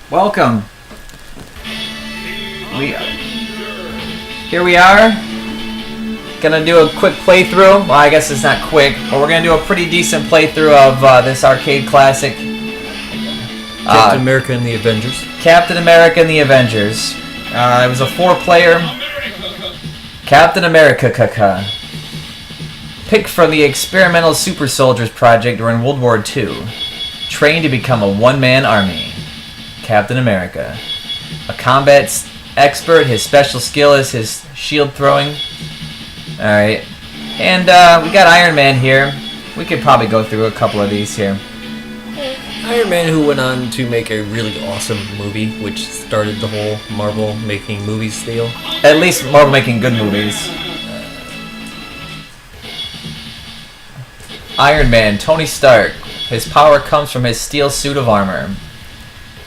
Welcome. Here we are. Gonna do a quick playthrough. Well, I guess it's not quick, but we're gonna do a pretty decent playthrough of this arcade classic. Captain America and The Avengers. Captain America and The Avengers. It was a 4-player. Captain America, picked from the Experimental Super Soldiers Project during World War II. Trained to become a one-man army. Captain America. A combat expert, his special skill is his shield throwing. Alright. And we got Iron Man here. We could probably go through a couple of these here. Iron Man, who went on to make a really awesome movie, which started the whole Marvel making movies deal. At least Marvel making good movies. Iron Man, Tony Stark. His power comes from his steel suit of armor.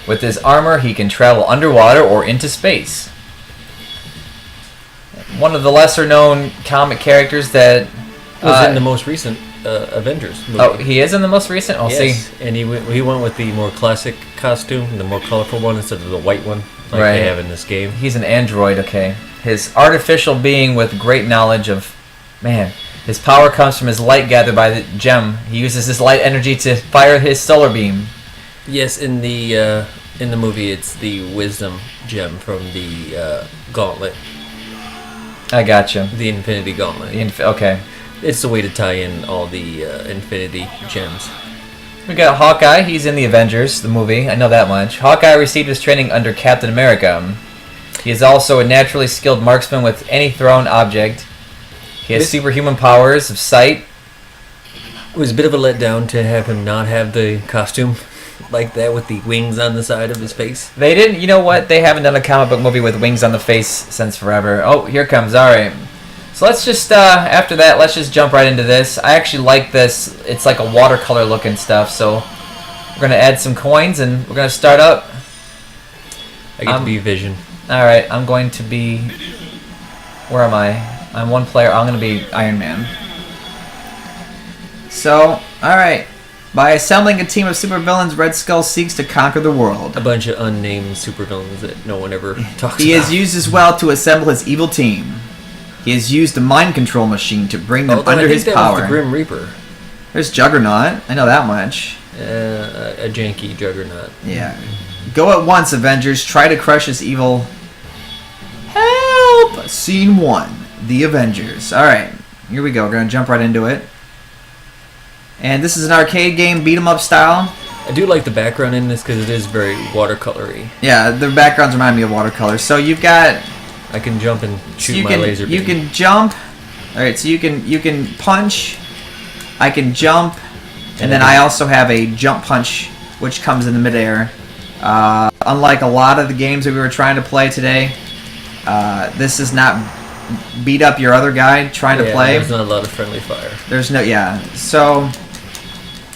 With his armor, he can travel underwater or into space. One of the lesser-known comic characters that was in the most recent Avengers movie. Oh, he is in the most recent? I'll see. And he went with the more classic costume, the more colorful one, instead of the white one like they have in this game. He's an android, okay. His artificial being with great knowledge of... Man, his power comes from his light gathered by the gem. He uses his light energy to fire his solar beam. Yes, in the movie, it's the wisdom gem from the gauntlet. I gotcha. The Infinity Gauntlet. Okay. It's the way to tie in all the Infinity gems. We got Hawkeye. He's in the Avengers, the movie. I know that much. Hawkeye received his training under Captain America. He is also a naturally skilled marksman with any thrown object. He has superhuman powers of sight. It was a bit of a letdown to have him not have the costume like that with the wings on the side of his face. They didn't, you know what? They haven't done a comic book movie with wings on the face since forever. Oh, here comes. All right. So let's just, after that, let's just jump right into this. I actually like this. It's like a watercolor looking stuff. So we're going to add some coins and we're going to start up. I get to be Vision. All right. I'm going to be, where am I? I'm one player. I'm going to be Iron Man. So, all right. By assembling a team of supervillains, Red Skull seeks to conquer the world. A bunch of unnamed supervillains that no one ever talks about. He is used as well to assemble his evil team. He has used a mind control machine to bring them under his power. Was the Grim Reaper. There's Juggernaut. I know that much. A janky Juggernaut. Yeah. Go at once, Avengers. Try to crush his evil... Help! Scene 1. The Avengers. Alright. Here we go. We're going to jump right into it. And this is an arcade game, beat-em-up style. I do like the background in this because it is very watercolory. Yeah, the backgrounds remind me of watercolor. So you've got... I can jump and shoot my laser beam. You can jump. All right, so you can punch. I can jump, and then I also have a jump punch, which comes in the midair. Unlike a lot of the games that we were trying to play today, this is not beat up your other guy trying to play. There's not a lot of friendly fire. There's no, So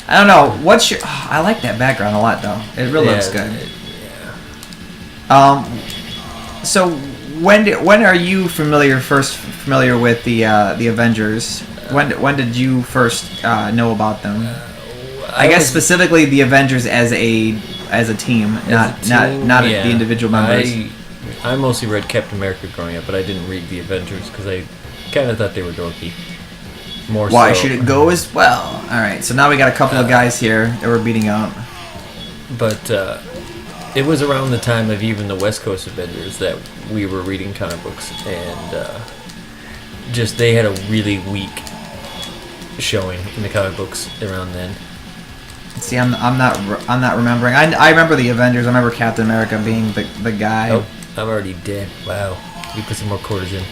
I don't know. What's your? Oh, I like that background a lot, though. It really looks good. So. When are you first familiar with the Avengers? When did you first know about them? I guess specifically the Avengers as a team, not the individual members. I mostly read Captain America growing up, but I didn't read the Avengers because I kind of thought they were dorky. Why should it go as well? All right, so now we got a couple of guys here that we're beating up. But it was around the time of even the West Coast Avengers that we were reading comic books, and just they had a really weak showing in the comic books around then. See, I'm not remembering. I remember the Avengers. I remember Captain America being the guy. Oh, I'm already dead. Wow, you put some more quarters in.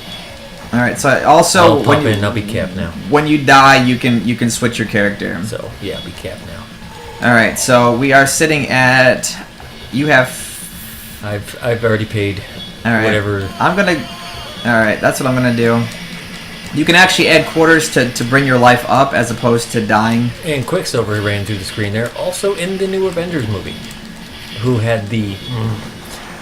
All right. So also I'll pop in. I'll be Cap now. When you die, you can switch your character. So yeah, I'll be Cap now. All right. So we are sitting at. You have. I've already paid. All right. Whatever. All right. That's what I'm gonna do. You can actually add quarters to bring your life up as opposed to dying. And Quicksilver ran through the screen there, also in the new Avengers movie. Who had the...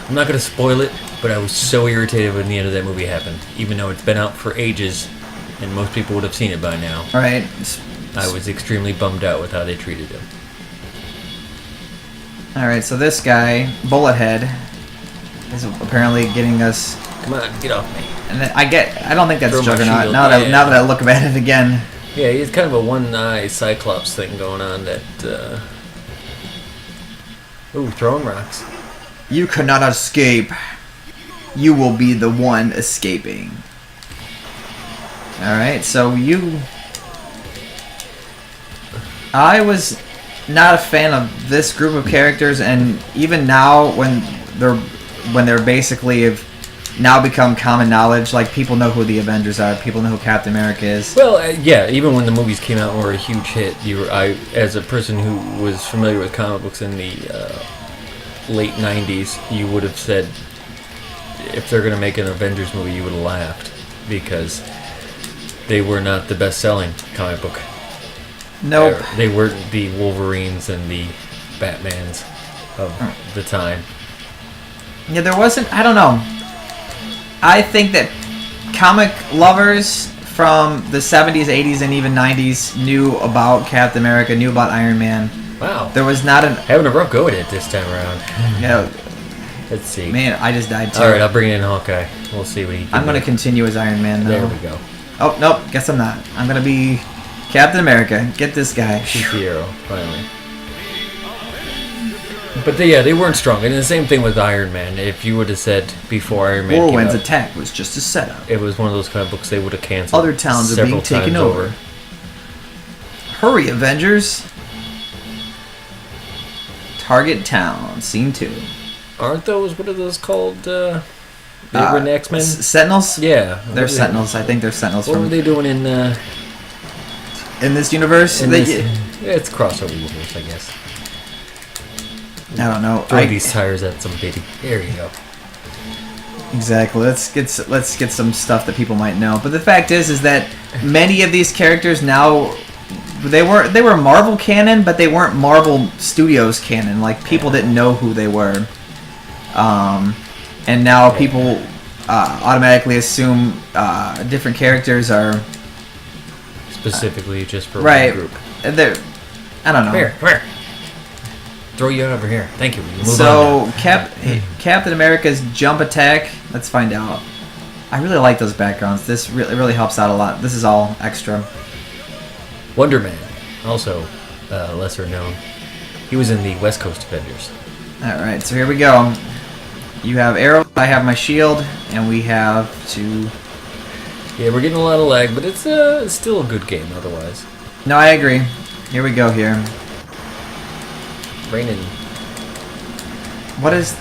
I'm not going to spoil it, but I was so irritated when the end of that movie happened. Even though it's been out for ages, and most people would have seen it by now. Right. I was extremely bummed out with how they treated him. All right, so this guy, Bullethead, is apparently getting us. Come on, get off me. And I don't think that's Throw my Juggernaut. shield. Now that I look at it again. Yeah, he's kind of a one-eye Cyclops thing going on that... Ooh, throwing rocks. You cannot escape. You will be the one escaping. Alright, so I was not a fan of this group of characters, and even now when they're basically have now become common knowledge, like people know who the Avengers are, people know who Captain America is. Well, yeah, even when the movies came out and were a huge hit, I, as a person who was familiar with comic books in the late 90s, you would have said, if they're going to make an Avengers movie, you would have laughed, because they were not the best-selling comic book. Nope. They weren't the Wolverines and the Batmans of the time. Yeah, there wasn't... I don't know. I think that comic lovers from the 70s, 80s, and even 90s knew about Captain America, knew about Iron Man. Wow. There was not an... Having a rough go at it this time around. Yeah. Let's see. Man, I just died too. Alright, I'll bring in Hawkeye. We'll see what he can I'm going to do. continue as Iron Man, though. There we go. Oh, nope. Guess I'm not. I'm going to be Captain America. Get this guy. Shoot the arrow, finally. But they weren't strong. And the same thing with Iron Man. If you would have said before Iron Man Whirlwind's came out, attack was just a setup. it was one of those kind of books they would have canceled. Other towns are several being taken times over. Hurry, Avengers. Target Town, Scene 2. Aren't those, what are those called? They were in X-Men? Sentinels? Yeah. They're Sentinels. I think they're Sentinels What from... were they doing in this universe? yeah, it's crossover universe, I guess. I don't know. Throw these tires at some baby. There you go. Exactly. Let's get some stuff that people might know. But the fact is that many of these characters now, they were Marvel canon, but they weren't Marvel Studios canon. Like, people didn't know who they were, and now people automatically assume different characters are Specifically just for right. one group. They're, I don't know. Come here. Throw you over here. Thank you. Move So on now. Captain America's jump attack. Let's find out. I really like those backgrounds. This really helps out a lot. This is all extra. Wonder Man, also lesser known. He was in the West Coast Avengers. All right, so here we go. You have arrows. I have my shield, and we have to. Yeah, we're getting a lot of lag, but it's still a good game otherwise. No, I agree. Here we go. Here. Raining. What is?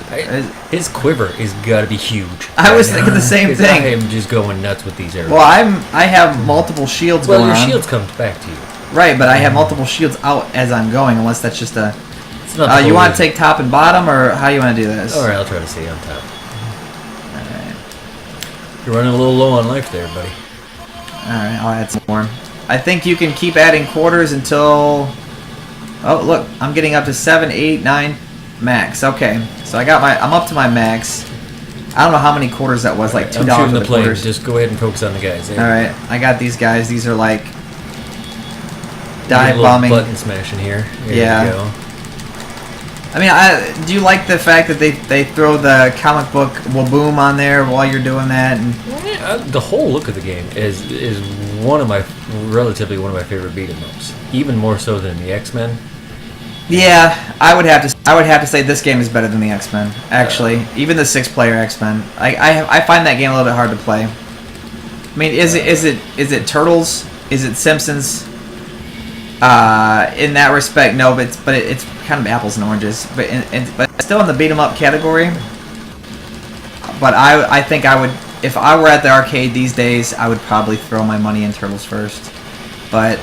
His quiver is gotta be huge. I was thinking the same 'Cause thing. I am just going nuts with these arrows. Well, I have multiple shields Well, going your on. shields come back to you. Right, but I have multiple shields out as I'm going. Unless that's just a. It's not You want to take top and bottom, or how you want to do this? All right, I'll try to stay on top. All right. You're running a little low on life there, buddy. All right, I'll add some more. I think you can keep adding quarters until. Oh, look, I'm getting up to 7, 8, 9 max. Okay, so I'm up to my max. I don't know how many quarters that was, like $2 I'm shooting for the plane. quarters. Just go ahead and focus on the guys. All right, I got these guys. These are like Get a dive little bombing. button smashing here. There Yeah. you go. I mean, do you like the fact that they throw the comic book Waboom on there while you're doing that? And The whole look of the game is relatively one of my favorite beat 'em ups. Even more so than the X-Men. yeah, I would have to say this game is better than the X-Men. Actually, even the 6-player X-Men. I find that game a little bit hard to play. I mean, is it Turtles? Is it Simpsons? In that respect, no, but it's kind of apples and oranges. But still in the beat 'em up category. But I think I would, if I were at the arcade these days, I would probably throw my money in Turtles first. But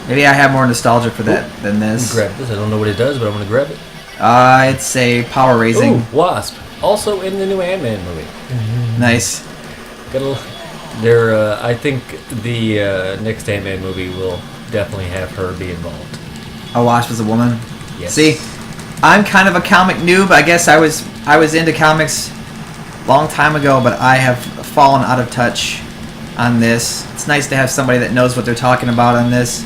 maybe I have more nostalgia for that than this. Grab this. I don't know what it does, but I'm gonna grab it. It's a power raising. Ooh, Wasp. Also in the new Ant-Man movie. Nice. I think the next Ant-Man movie will definitely have her be involved. A Wasp is a woman. Yes. See, I'm kind of a comic noob. I guess I was into comics a long time ago, but I have fallen out of touch on this. It's nice to have somebody that knows what they're talking about on this.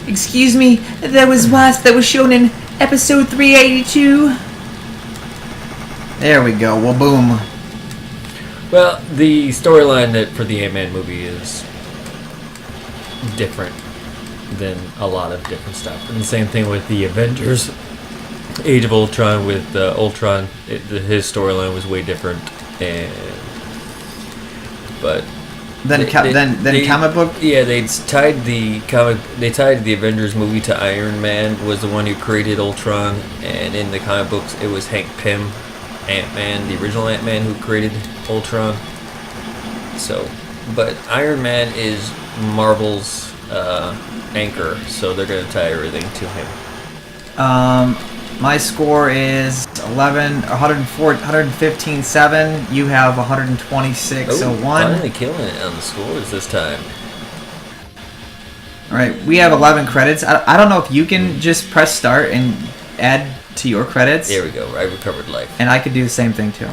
Excuse me, there was Wasp that was shown in Episode 382. There we go. Well, boom. Well, the storyline that for the Ant-Man movie is different than a lot of different stuff. And the same thing with the Avengers. Age of Ultron with Ultron, his storyline was way different. But Then comic book. Yeah, they tied the Avengers movie to Iron Man was the one who created Ultron, and in the comic books it was Hank Pym, Ant-Man, the original Ant-Man who created Ultron. So, but Iron Man is Marvel's anchor, so they're gonna tie everything to him. My score is 115.7. You have 126.01. Finally killing it on the scores this time. All right, we have 11 credits. I don't know if you can just press start and add to your credits. There we go. I recovered life. And I could do the same thing too.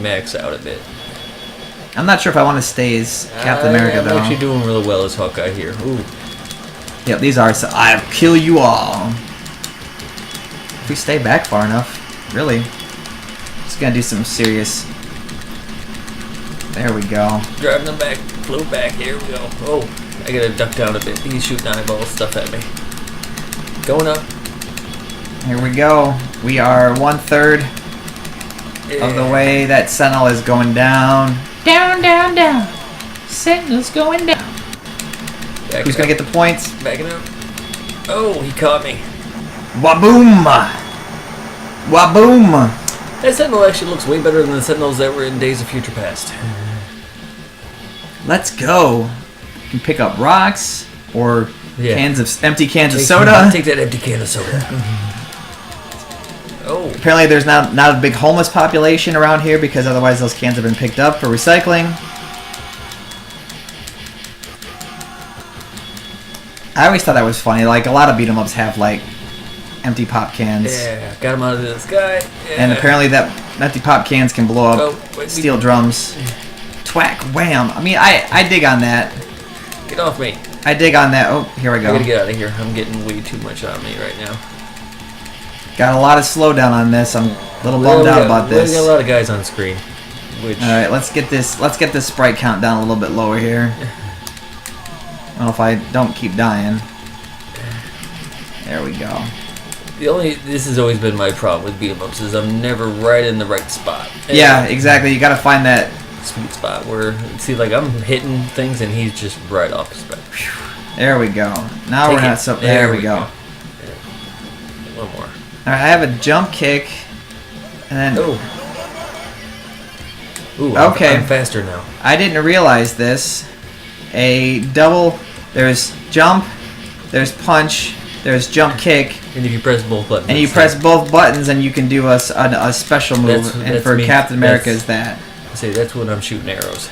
Max out a bit. I'm not sure if I want to stay as Captain America though. I'm actually doing really well as Hawkeye here. Ooh. Yep, these are. So I'll kill you all. If we stay back far enough, really. Just gonna do some serious. There we go. Driving them back, flew back. Here we go. Oh, I gotta duck down a bit. He's shooting eyeball stuff at me. Going up. Here we go. We are 1/3 of the way. That Sentinel is going down. Down, down, down. Sentinel's going down. Who's gonna get the points? Backing up. Oh, he caught me. Waboom! Waboom! That Sentinel actually looks way better than the Sentinels that were in Days of Future Past. Let's go. You can pick up rocks or empty cans of Take soda. that empty can of soda. Oh. Apparently there's not a big homeless population around here because otherwise those cans have been picked up for recycling. I always thought that was funny. Like, a lot of beat 'em ups have, like, empty pop cans. Yeah, got him out of the sky. Yeah. And apparently that empty pop cans can blow up steel drums. Twack, wham. I mean, I dig on that. Get off me. I dig on that. Oh, here we go. I gotta get out of here. I'm getting way too much on me right now. Got a lot of slowdown on this. I'm a little bummed out about this. We got a lot of guys on screen. Which... All right, let's get this sprite count down a little bit lower here. Well, if I don't keep dying. There we go. This has always been my problem with beat 'em ups is I'm never right in the right spot. Yeah, exactly. You gotta find that sweet spot where like I'm hitting things and he's just right off his back. There we go. Now we're not so. There we go. One more. All right, I have a jump kick, and then. Ooh, okay. I'm faster now. I didn't realize this. A double. There's jump. There's punch. There's jump kick. And if you press both buttons. And you press both buttons, and you can do a special move. And for Captain America is that. Say that's when I'm shooting arrows.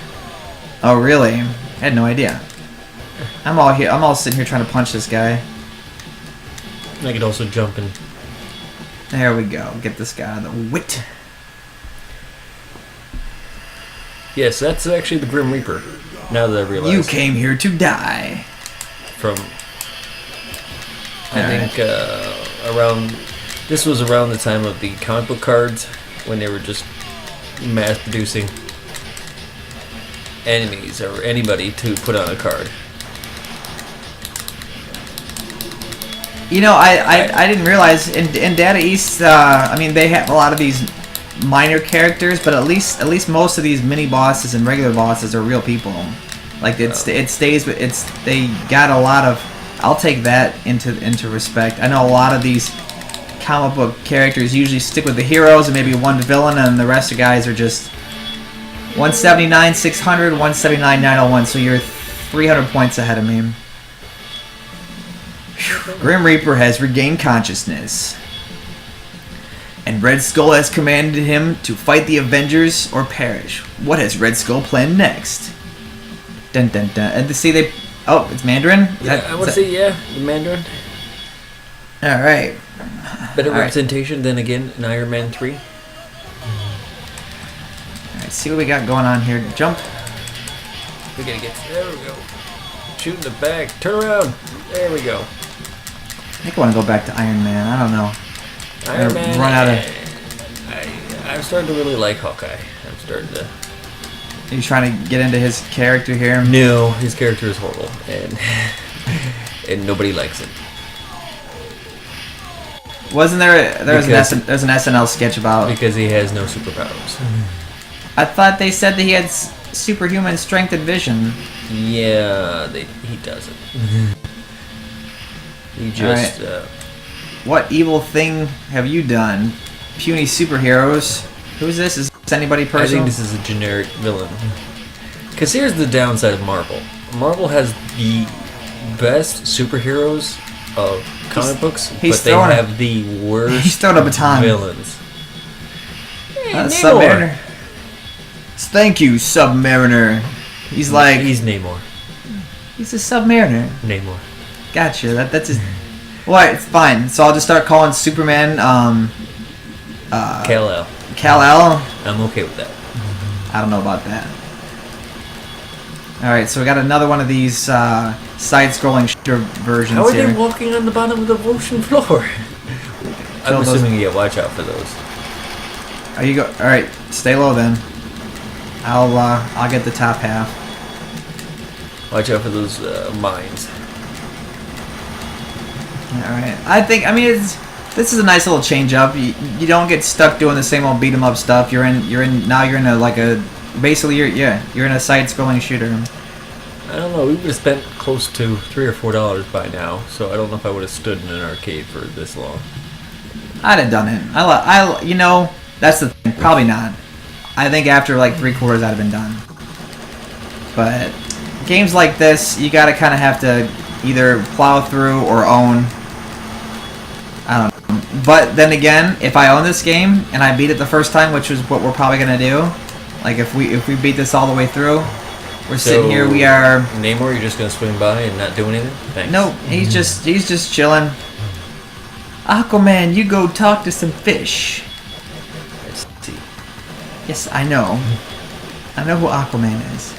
Oh really? I had no idea. I'm all sitting here trying to punch this guy. I could also jump and. There we go. Get this guy out of the wit. Yes, that's actually the Grim Reaper. Now that I realize. You came here to die. From. I think around. This was around the time of the comic book cards when they were just mass producing enemies or anybody to put on a card. You know, I didn't realize in Data East. I mean, they have a lot of these minor characters, but at least most of these mini bosses and regular bosses are real people. Like it stays with they got a lot of. I'll take that into respect. I know a lot of these comic book characters usually stick with the heroes and maybe one villain, and the rest of guys are just 179, 600, 179, 901. So you're 300 points ahead of me. Grim Reaper has regained consciousness, and Red Skull has commanded him to fight the Avengers or perish. What has Red Skull planned next? Dun dun dun. And see they. Oh, it's Mandarin? I want to say, the Mandarin. Alright. Better representation than, again, in Iron Man 3. Alright, see what we got going on here. Jump. We gotta get... There we go. Shooting the back. Turn around. There we go. I think I want to go back to Iron Man. I don't know. Iron Man. Run out of. I'm starting to really like Hawkeye. I'm starting to. Are you trying to get into his character here? No, his character is horrible, and and nobody likes it. Wasn't there's an SNL sketch about because he has no superpowers. I thought they said that he had superhuman strength and vision. Yeah, he doesn't. He just. Right. What evil thing have you done? Puny superheroes. Who's this? Is this anybody personal? I think this is a generic villain. Because here's the downside of Marvel. Marvel has the best superheroes of comic books, but they have the worst he's throwing a baton. Villains. Submariner. Thank you, Submariner. He's like... He's Namor. He's a Submariner. Namor. Gotcha. That's his... Well, it's fine. So I'll just start calling Superman, Kal-El. Kal-El? I'm okay with that. I don't know about that. Alright, so we got another one of these side-scrolling shooter versions How are here. they walking on the bottom of the ocean floor? I'm assuming you watch out for those. Are you go? Alright, stay low then. I'll get the top half. Watch out for those mines. Alright, I mean, this is a nice little change up. You don't get stuck doing the same old beat 'em up stuff. You're in basically you're in a side-scrolling shooter. I don't know. We would have spent close to $3 or $4 by now, so I don't know if I would have stood in an arcade for this long. I'd have done it. You know, that's the thing. Probably not. I think after like 3/4, I'd have been done. But games like this, you gotta kind of have to either plow through or own. I don't know. But then again, if I own this game and I beat it the first time, which is what we're probably gonna do, like if we beat this all the way through, we're sitting here. We are. Namor, you're just gonna swing by and not do anything? Thanks. No, he's just chilling. Aquaman, you go talk to some fish. Let's see. Yes, I know. I know who Aquaman is.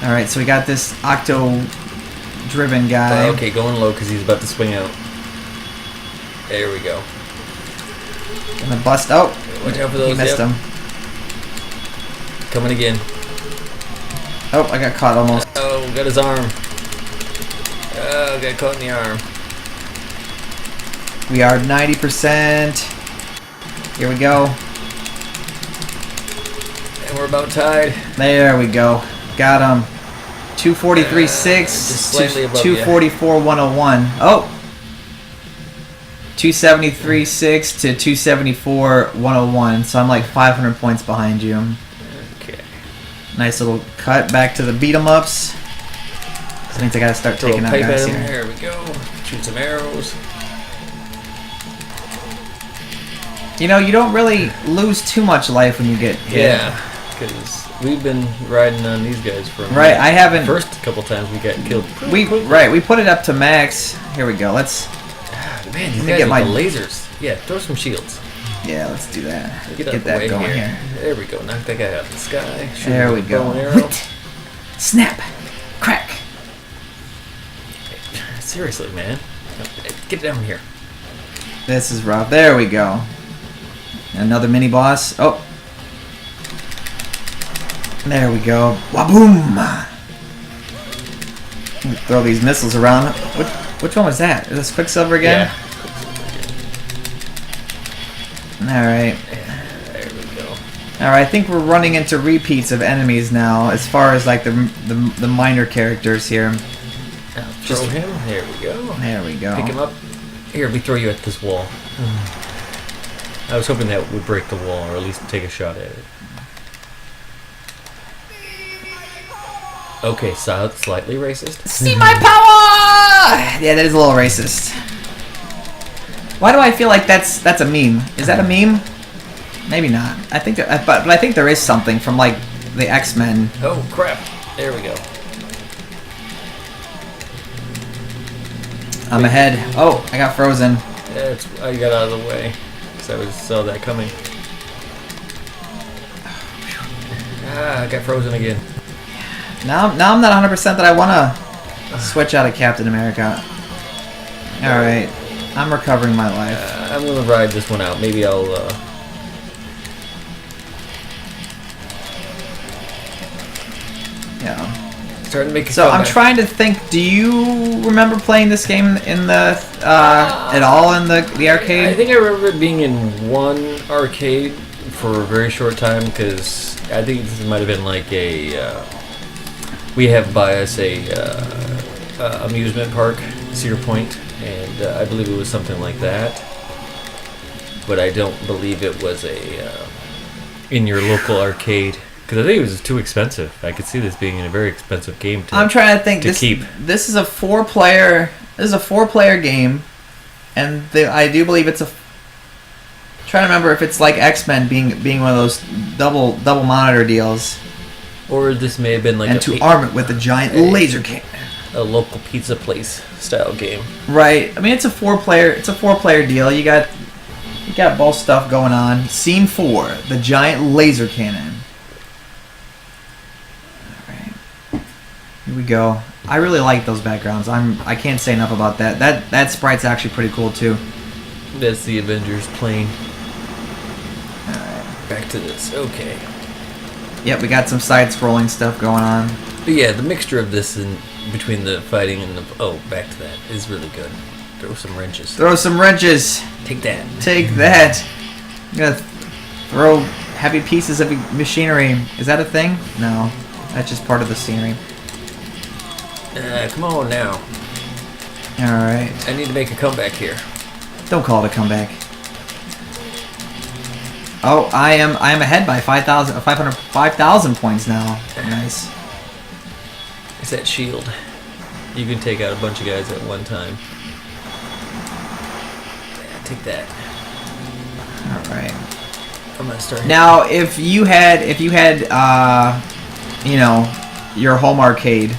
All right, so we got this octo-driven guy. Okay, going low because he's about to swing out. There we go. Gonna bust. Oh, watch out for those. He missed him. Coming again. Oh, I got caught almost. Oh, got his arm. Oh, got caught in the arm. We are 90%. Here we go. And we're about tied. There we go. Got him. 243.6. Just slightly above 244.101. Oh. 273.6 to 274.101. So I'm like 500 points behind you. Okay. Nice little cut back to the beat 'em ups. That means I gotta start taking out guys here. There we go. Shoot some arrows. You know, you don't really lose too much life when you get hit. Yeah, because we've been riding on these guys for a minute. Right, I haven't. First couple times we got killed. We put it up to max. Here we go. Let's. Man, these Let me guys get with my the lasers. Yeah, throw some shields. Yeah, let's do that. Get that going here. There we go. Knock that guy out of the sky. Shoot There we with a bow go. and arrow. Snap, crack. Seriously, man, get down here. This is rough. There we go. Another mini boss. Oh. There we go. Waboom! Throw these missiles around. Which one was that? Is this Quicksilver again? Yeah. Alright. There we go. Alright, I think we're running into repeats of enemies now, as far as like the minor characters here. Throw him. There we go. There we go. Pick him up. Here, we throw you at this wall. I was hoping that would break the wall, or at least take a shot at it. Okay, so slightly racist. See my power! Yeah, that is a little racist. Why do I feel like that's a meme? Is that a meme? Maybe not. I think, but I think there is something from like the X-Men. Oh crap! There we go. I'm ahead. Oh, I got frozen. Yeah, I got out of the way because I saw that coming. Ah, I got frozen again. Now I'm not 100% that I want to switch out of Captain America. All right, I'm recovering my life. I'm gonna ride this one out. Maybe I'll. Yeah. Starting to make a So I'm comeback. trying to think. Do you remember playing this game in the at all in the arcade? I think I remember it being in one arcade for a very short time because I think this might have been like a. We have by us a amusement park, Cedar Point, and I believe it was something like that. But I don't believe it was a in your local arcade. Because I think it was too expensive. I could see this being a very expensive game to I'm trying to think. keep. This is a 4-player. This is a 4-player game, and I do believe it's a. Trying to remember if it's like X-Men being one of those double monitor deals, Or this may have been like and to arm it with a giant laser cannon. a local pizza place style game. Right. I mean, it's a 4-player. It's a 4-player deal. You got both stuff going on. Scene 4: the giant laser cannon. Here we go. I really like those backgrounds. I can't say enough about that. That sprite's actually pretty cool too. That's the Avengers plane. Alright. Back to this. Okay. Yep, we got some side-scrolling stuff going on. But yeah, the mixture of this and between the fighting and the back to that is really good. Throw some wrenches. Throw some wrenches. Take that. Take that. I'm gonna throw heavy pieces of machinery. Is that a thing? No, that's just part of the scenery. Come on now. Alright. I need to make a comeback here. Don't call it a comeback. Oh, I am ahead by 5,000 points now. Nice. It's that shield. You can take out a bunch of guys at one time. Yeah, take that. Alright. I'm gonna start. Now, if you had you know, your home arcade,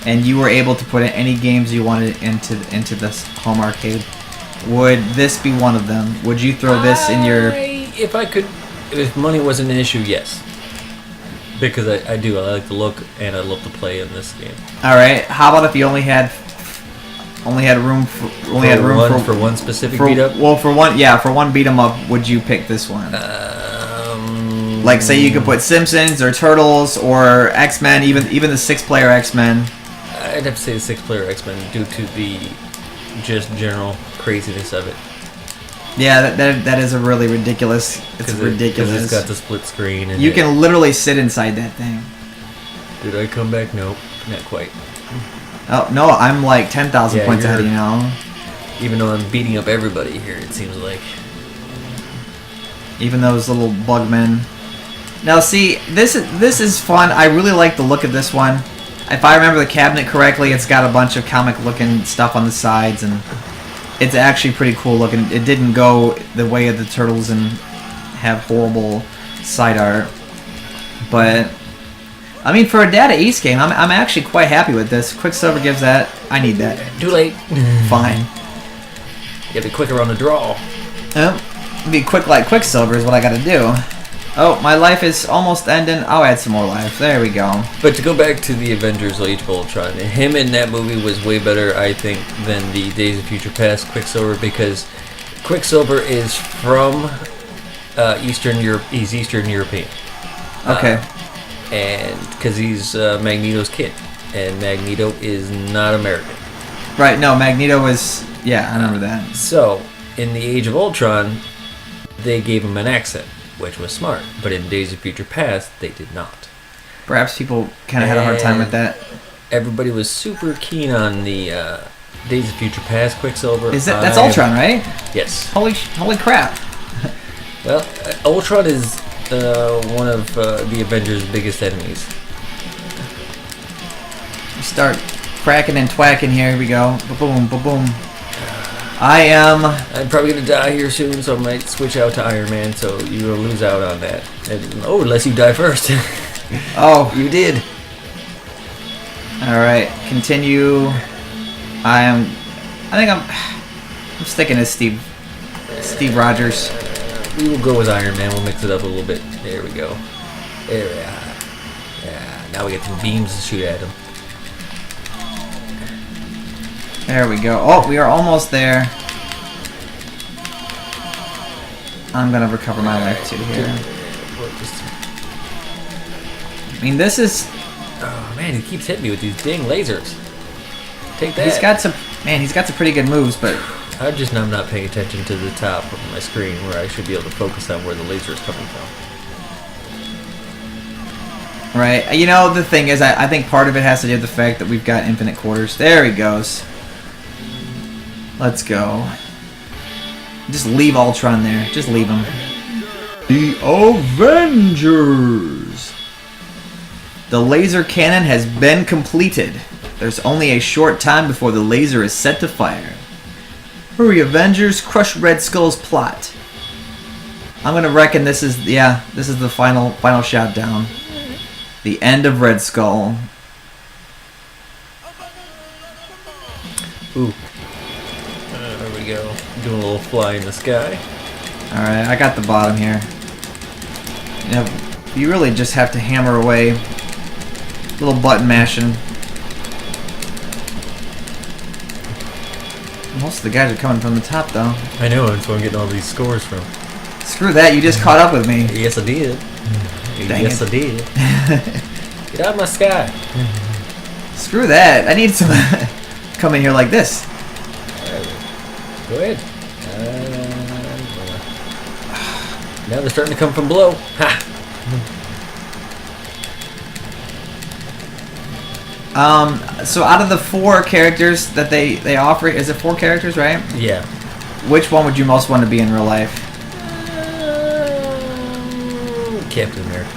and you were able to put in any games you wanted into this home arcade, would this be one of them? Would you throw this in your? If I could, if money wasn't an issue, yes. Because I do. I like the look, and I love to play in this game. All right. How about if you only had room for one specific beat up? Well, for one beat 'em up, would you pick this one? Like, say you could put Simpsons or Turtles or X-Men, even the 6-player X-Men. I'd have to say the 6-player X-Men due to the just general craziness of it. Yeah, that is a really ridiculous. It's ridiculous. Because it's got the split screen. And you can literally sit inside that thing. Did I come back? Nope, not quite. Oh no, I'm like 10,000 points ahead of you now. Even though I'm beating up everybody here, it seems like. Even those little bugmen. Now see, this is fun. I really like the look of this one. If I remember the cabinet correctly, it's got a bunch of comic-looking stuff on the sides, and it's actually pretty cool looking. It didn't go the way of the Turtles and have horrible side art, but I mean, for a Data East game, I'm actually quite happy with this. Quicksilver gives that. I need that. Too late. Fine. You gotta be quicker on the draw. Be quick like Quicksilver is what I gotta do. Oh, my life is almost ending. I'll add some more life. There we go. But to go back to the Avengers Age of Ultron, him in that movie was way better, I think, than the Days of Future Past Quicksilver, because Quicksilver is from Eastern Europe. He's Eastern European. Okay. And because he's Magneto's kid, and Magneto is not American. Right. No, Magneto was. Yeah, I remember that. So in the Age of Ultron, they gave him an accent, which was smart. But in Days of Future Past, they did not. Perhaps people kind of had a hard time with that. Everybody was super keen on the Days of Future Past Quicksilver. That's Ultron, right? Yes. Holy crap! Well, Ultron is one of the Avengers' biggest enemies. Start cracking and twacking here. Here we go. Ba-boom, ba-boom. I'm probably gonna die here soon, so I might switch out to Iron Man. So you'll lose out on that. And, unless you die first. Oh, you did. All right, continue. I'm sticking to Steve Rogers. We will go with Iron Man. We'll mix it up a little bit. There we go. There we are. Yeah. Now we get some beams to shoot at him. There we go. Oh, we are almost there. I'm gonna recover my life too here. I mean, this is. Oh man, he keeps hitting me with these dang lasers. Take that. He's got some pretty good moves, but I'm not paying attention to the top of my screen where I should be able to focus on where the laser is coming from. right. You know, the thing is, I think part of it has to do with the fact that we've got infinite quarters. There he goes. Let's go. Just leave Ultron there. Just leave him. The Avengers. The laser cannon has been completed. There's only a short time before the laser is set to fire. Hurry, Avengers, crush Red Skull's plot. I'm gonna reckon this is the final shot down. The end of Red Skull. Ooh. There we go. Doing a little fly in the sky. Alright, I got the bottom here. You know, you really just have to hammer away. Little button mashing. Most of the guys are coming from the top, though. I know, that's where I'm getting all these scores from. Screw that, you just caught up with me. Yes, I did. Dang yes, it. I did. Get out of my sky. Screw that, I need some... come in here like this. Go ahead. Now they're starting to come from below. Ha! So out of the 4 characters that they offer, is it 4 characters, right? Yeah. Which one would you most want to be in real life? Captain America.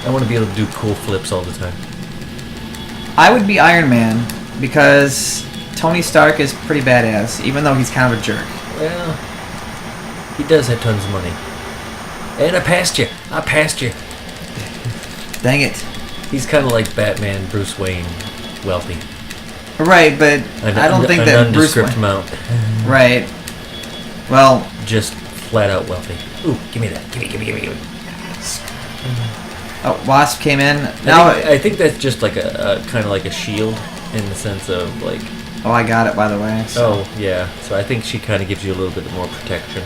I want to be able to do cool flips all the time. I would be Iron Man, because Tony Stark is pretty badass, even though he's kind of a jerk. Well, he does have tons of money. And I passed you. Dang it. He's kind of like Batman, Bruce Wayne, wealthy. Right, but I don't think that Bruce Wayne... amount. Right. Well... Just flat out wealthy. Ooh, give me that. Give me. Oh, Wasp came in. I think that's just like a kind of like a shield in the sense of like... Oh, I got it, by the way. So. Oh, yeah. So I think she kind of gives you a little bit more protection.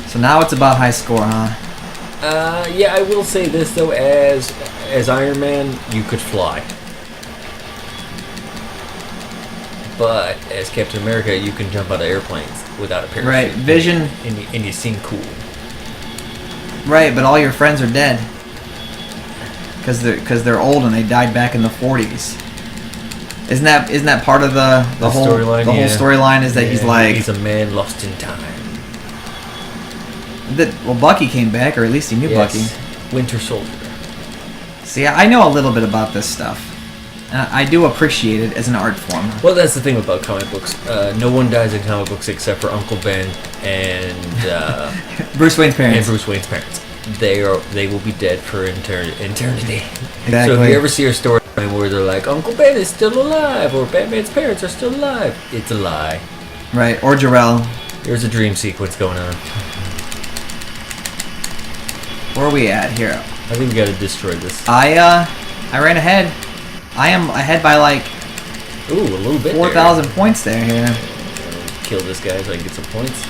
So now it's about high score, huh? Yeah, I will say this though, as Iron Man, you could fly. But as Captain America, you can jump out of airplanes without a parachute. Right, Vision... And you seem cool. Right, but all your friends are dead. Because they're old and they died back in the 40s. Isn't that part of the whole storyline? The whole storyline is that he's like... He's a man lost in time. Well, Bucky came back, or at least he knew Bucky. Winter Soldier. See, I know a little bit about this stuff. I do appreciate it as an art form. Well, that's the thing about comic books. No one dies in comic books except for Uncle Ben and Bruce Wayne's parents. They will be dead for eternity. Exactly. So if you ever see a story where they're like, Uncle Ben is still alive, or Batman's parents are still alive, it's a lie. Right, or Jor-El. There's a dream sequence going on. Where are we at here? I think we gotta destroy this. I ran ahead. I am ahead by like... Ooh, a little bit 4,000 points there here. Kill this guy so I can get some points.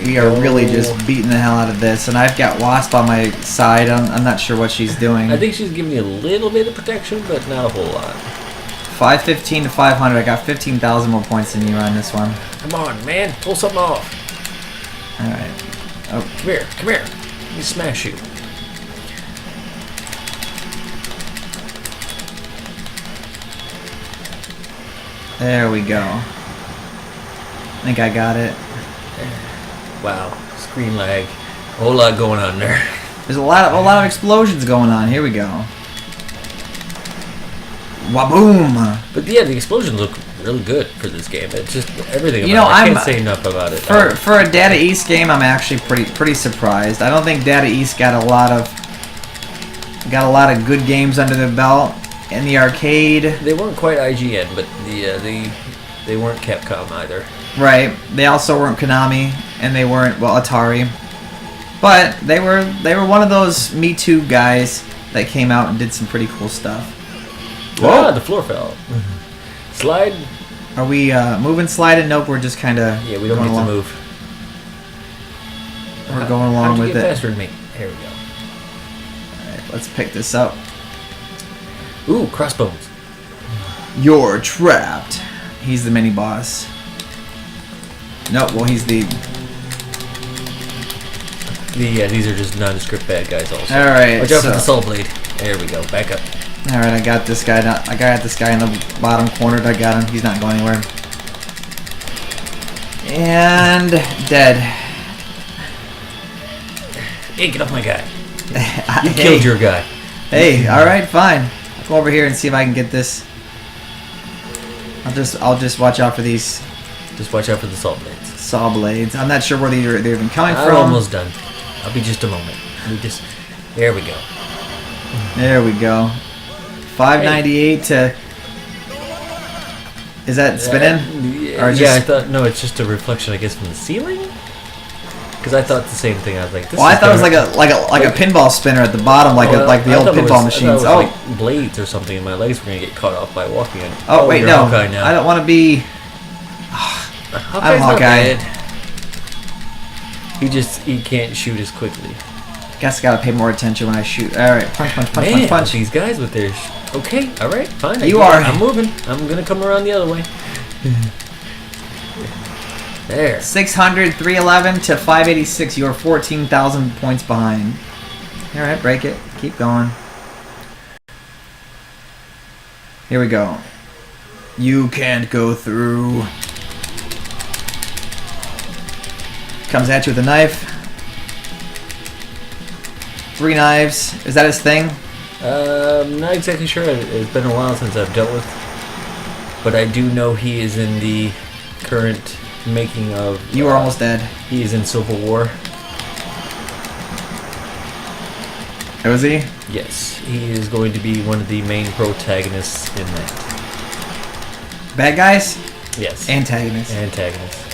We are really just beating the hell out of this, and I've got Wasp on my side. I'm not sure what she's doing. I think she's giving you a little bit of protection, but not a whole lot. 515 to 500. I got 15,000 more points than you on this one. Come on, man. Pull something off. Alright. Oh. Come here. Let me smash you. There we go. I think I got it. Wow, screen lag. A whole lot going on there. There's a lot of explosions going on. Here we go. Waboom! But yeah, the explosions look really good for this game. It's just everything about it. I can't say enough about it. For a Data East game, I'm actually pretty surprised. I don't think Data East got a lot of good games under their belt in the arcade. They weren't quite IGN, but they weren't Capcom either. Right. They also weren't Konami, and they weren't Atari. But they were one of those Me Too guys that came out and did some pretty cool stuff. Whoa! Ah, the floor fell. Slide Are we moving, sliding? Nope, we're just kind of. Yeah, we don't need to move. We're going along with it. Faster than me. Here we go. Alright, let's pick this up. Ooh, crossbones. You're trapped. He's the mini boss. No, well, he's the. Yeah, these are just nondescript bad guys also. Alright, watch out for the soul blade. There we go. Back up. Alright, I got this guy. I got this guy in the bottom corner. I got him. He's not going anywhere. And dead. Hey, get off my guy. You killed your guy. Hey, alright, fine. I'll go over here and see if I can get this. I'll just watch out for these. Just watch out for the saw blades. Saw blades. I'm not sure where they're even coming I'm from. almost done. I'll be just a moment. There we go. There we go. 598 to. Is that spinning? Or yeah, I thought no. It's just a reflection, I guess, from the ceiling. Because I thought the same thing. I was like, well, I thought it was like a pinball spinner at the bottom, like the old pinball machines. I thought it was like blades or something, and my legs were gonna get cut off by walking in. Oh wait, no, now. I don't want to be. I'm Hawkeye. He can't shoot as quickly. Guess I gotta pay more attention when I shoot. All right, punch, punch, punch, punch, punch. These guys with their. Okay, all right, fine. I'm moving. I'm gonna come around the other way. There. 600, 311 to 586. You're 14,000 points behind. All right, break it. Keep going. Here we go. You can't go through. Comes at you with a knife. 3 knives. Is that his thing? Not exactly sure. It's been a while since I've dealt with. But I do know he is in the current making of. You are almost dead. He is in Civil War. Oh, is he? Yes, he is going to be one of the main protagonists in that. Bad guys? Yes. Antagonists. Antagonists.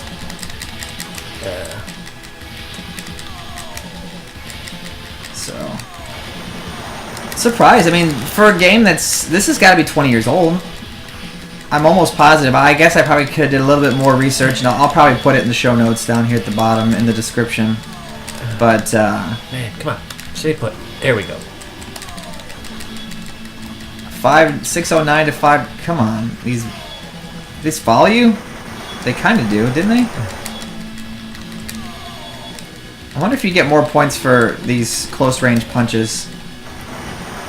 So. Surprised. I mean, for a game this has got to be 20 years old. I'm almost positive. I guess I probably could have did a little bit more research, and I'll probably put it in the show notes down here at the bottom in the description. But man, come on, stay put. There we go. 609 to 5. Come on, these follow you? They kind of do, didn't they? I wonder if you get more points for these close range punches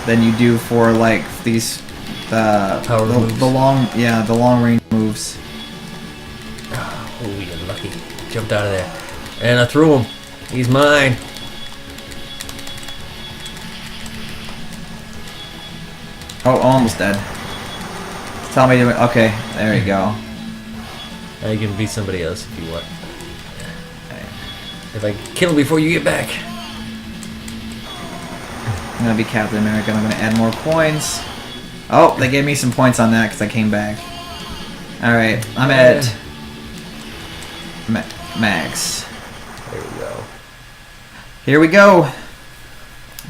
than you do for like these. The long range moves. Oh, you're lucky. Jumped out of there. And I threw him. He's mine. Oh, almost dead. Tell me to. Okay, there you go. Now you can be somebody else if you want. If I kill him before you get back. I'm gonna be Captain America. I'm gonna add more coins. Oh, they gave me some points on that because I came back. Alright, I'm at max. There we go. Here we go.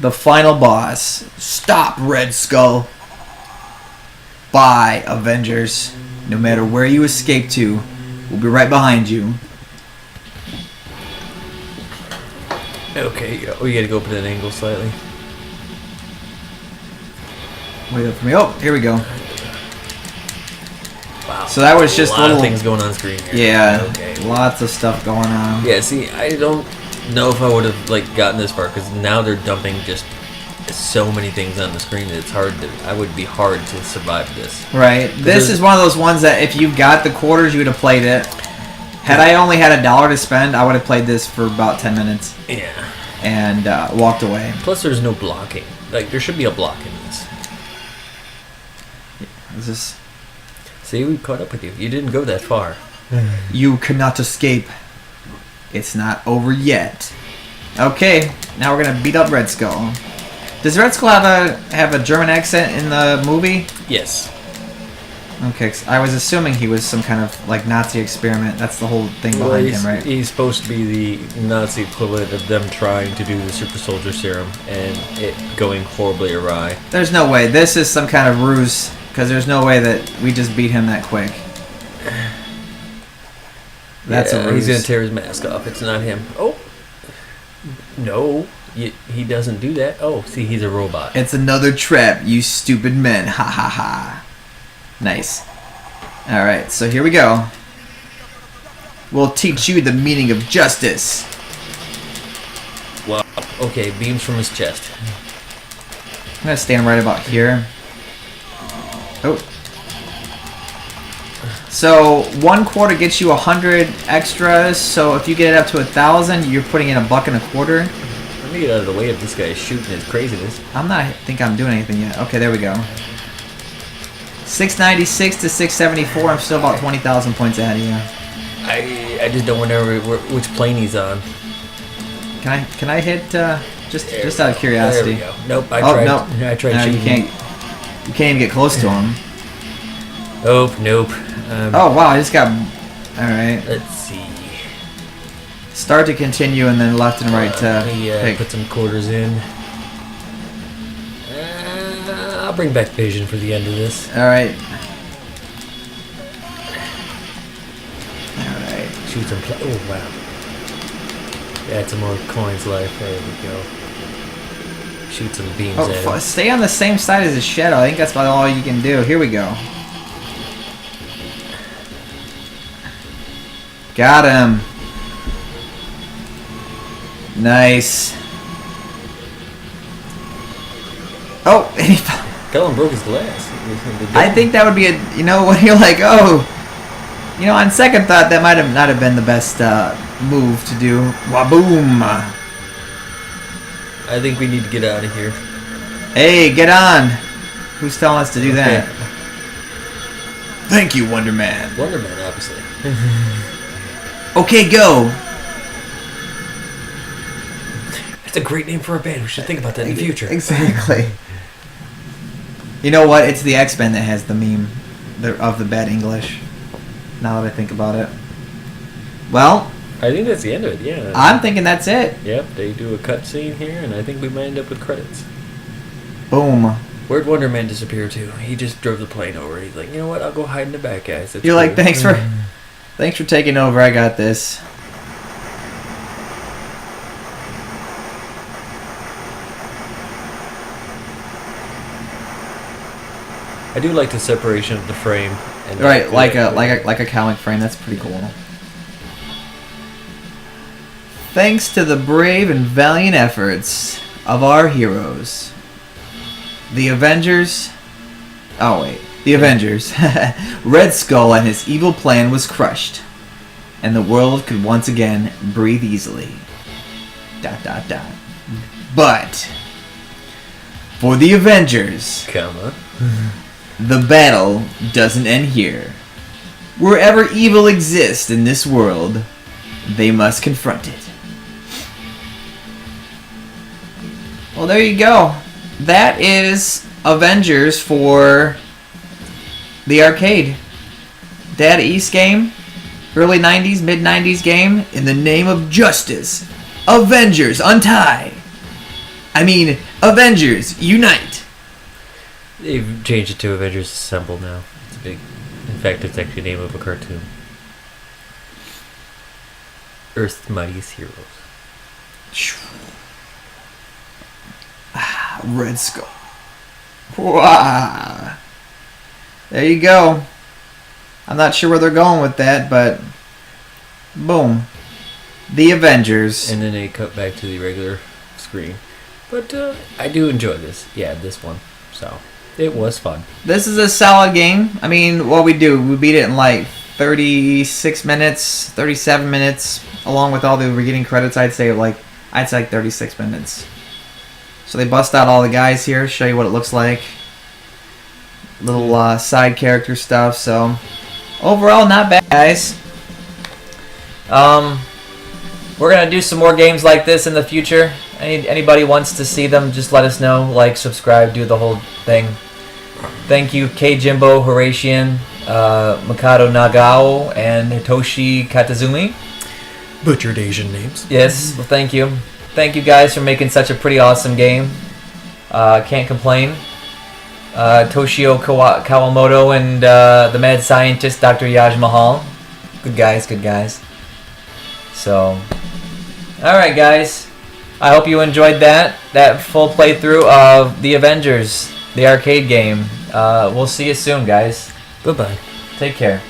The final boss. Stop, Red Skull. Bye, Avengers. No matter where you escape to, we'll be right behind you. Okay, oh, you gotta go up at an angle slightly. Wait up for me. Oh, here we go. Wow. So that was just a lot of things going on screen here. Yeah, okay. Lots of stuff going on. Yeah, see, I don't know if I would have like gotten this far because now they're dumping just so many things on the screen that it's hard to. I would be hard to survive this. Right. This is one of those ones that if you got the quarters, you would have played it. Had I only had $1 to spend, I would have played this for about 10 minutes. Yeah. And walked away. Plus, there's no blocking. Like there should be a block in this. This is. See, we caught up with you. You didn't go that far. You cannot escape. It's not over yet. Okay, now we're gonna beat up Red Skull. Does Red Skull have a German accent in the movie? Yes. Okay, 'cause I was assuming he was some kind of like Nazi experiment. That's the whole thing behind him, right? He's supposed to be the Nazi equivalent of them trying to do the super soldier serum and it going horribly awry. There's no way. This is some kind of ruse, because there's no way that we just beat him that quick. That's a ruse. He's gonna tear his mask off. It's not him. Oh, no, he doesn't do that. Oh, see, he's a robot. It's another trap, you stupid men. Ha ha ha. Nice. Alright, so here we go. We'll teach you the meaning of justice. Wow. Okay, beams from his chest. I'm gonna stand right about here. Oh. So 1 quarter gets you 100 extras. So if you get it up to 1,000, you're putting in $1.25. Let me get out of the way of this guy shooting his craziness. I think I'm doing anything yet. Okay, there we go. 696 to 674. I'm still about 20,000 points ahead of you. I just don't remember which plane he's on. Can I hit just out of curiosity? There we go. Nope. I tried. Nope. I tried No, shooting. you can't even get close to him. Nope. Oh wow! I just got. All right. Let's see. Start to continue, and then left and right to pick. Put some quarters in. I'll bring back vision for the end of this. All right. Shoot some. Oh wow. Add some more coins left. There we go. Shoot some beams at him. Stay on the same side as his shadow. I think that's about all you can do. Here we go. Got him. Nice. Oh, Cullen broke his glass. I think that would be when you're like, oh, on second thought, that might have not have been the best move to do. Waboom. I think we need to get out of here. Hey, get on. Who's telling us to do that? Thank you, Wonder Man. Wonder Man, obviously. Okay, go. That's a great name for a band. We should think about that in the future. Exactly. You know what? It's the X-Men that has the meme of the bad English. Now that I think about it. Well, I think that's the end of it, yeah. I'm thinking that's it. Yep, they do a cutscene here, and I think we might end up with credits. Boom. Where'd Wonder Man disappear to? He just drove the plane over. He's like, you know what? I'll go hide in the back, guys. It's You're cool. like, thanks for taking over. I got this. I do like the separation of the frame. And Right, like a comic frame. That's pretty cool. Thanks to the brave and valiant efforts of our heroes, the Avengers. Oh wait, the Avengers. Red Skull and his evil plan was crushed, and the world could once again breathe easily. ... But for the Avengers, the battle doesn't end here. Wherever evil exists in this world, they must confront it. Well, there you go. That is Avengers for the arcade. Data East game. Early 90s, mid 90s game. In the name of justice. Avengers untie. Avengers unite. They've changed it to Avengers Assemble now. It's a big... In fact, it's actually the name of a cartoon. Earth's Mightiest Heroes. Red Skull. Wow. There you go. I'm not sure where they're going with that, but boom. The Avengers. And then they cut back to the regular screen. But I do enjoy this. Yeah, this one. So, it was fun. This is a solid game. What we beat it in like 36 minutes, 37 minutes, along with all the getting credits. I'd say like 36 minutes. So they bust out all the guys here, show you what it looks like. Little side character stuff. So overall, not bad, guys. We're gonna do some more games like this in the future. Anybody wants to see them, just let us know. Like, subscribe, do the whole thing. Thank you, K Jimbo, Horatian, Mikado Nagao, and Hitoshi Katazumi. Butchered Asian names. Yes, well, thank you. Thank you guys for making such a pretty awesome game. Can't complain. Toshio Kawamoto and the mad scientist, Dr. Yaj Mahal. Good guys, good guys. So, alright guys. I hope you enjoyed that full playthrough of The Avengers, the arcade game. We'll see you soon, guys. Bye-bye. Take care.